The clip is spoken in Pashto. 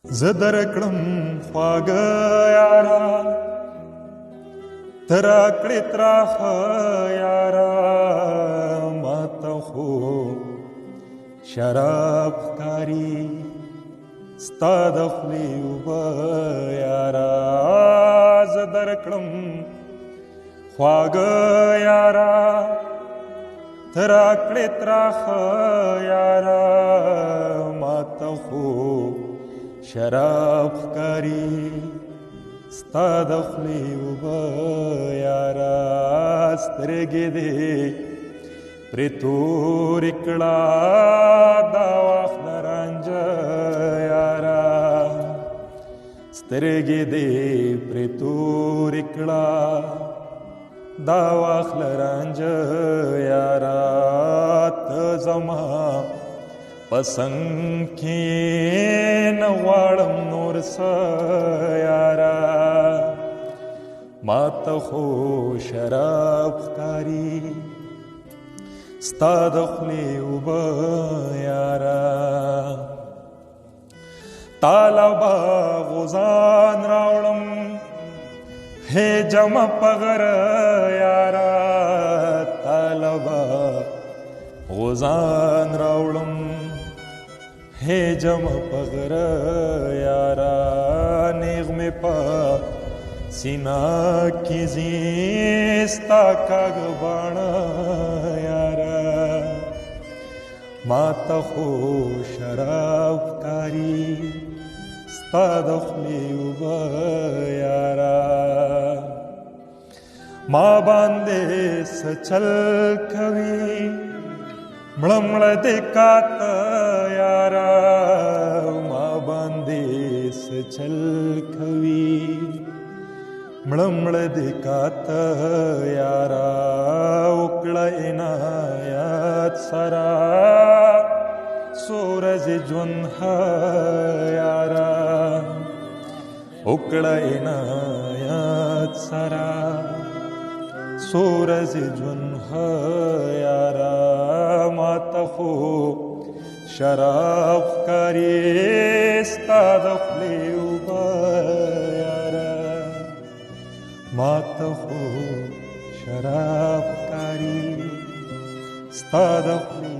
زه درکړم خواږه یارا ته راکړې تراخه یارا ماته خو شراب ښکاري ستا د خولې اوبه یارا زه درکړم خواږه یارا ته راکړې تراخه یارا ماته خو شراب ښکاري ستا د خولې اوبه یارا سترګې دې پرې تورې کړه دا واخله رانجه یارا سترګې دې پرې تورې کړه دا واخله رانجه یارا ته زما پسنګ کې نه غواړم نور څه یارا ماته خو شراب ښکاري ستا د خولې اوبه یارا تاله به غوزان راوړم هې جمع په غره یارا تاله به غوزان راوړم هې جمع په غره یارا نیغ مې په سینا کې ځي ستا کاږه باڼه یارا ماته خو شراب ښکاري ستا د خولې اوبه یارا ما باندې څه چل کوي مړه مړه دې کاته یارا ما باندې څه چل کوي مړه مړه دې کاته یارا وکړه عنایت سره څو ورځې ژوند یارا وکړه عنایت سره څو ورځې ژوند یارا ماته خو شراب ښکاري ستا د خولې اوبه یارا ماته خو شراب ښکاري ستا د خولې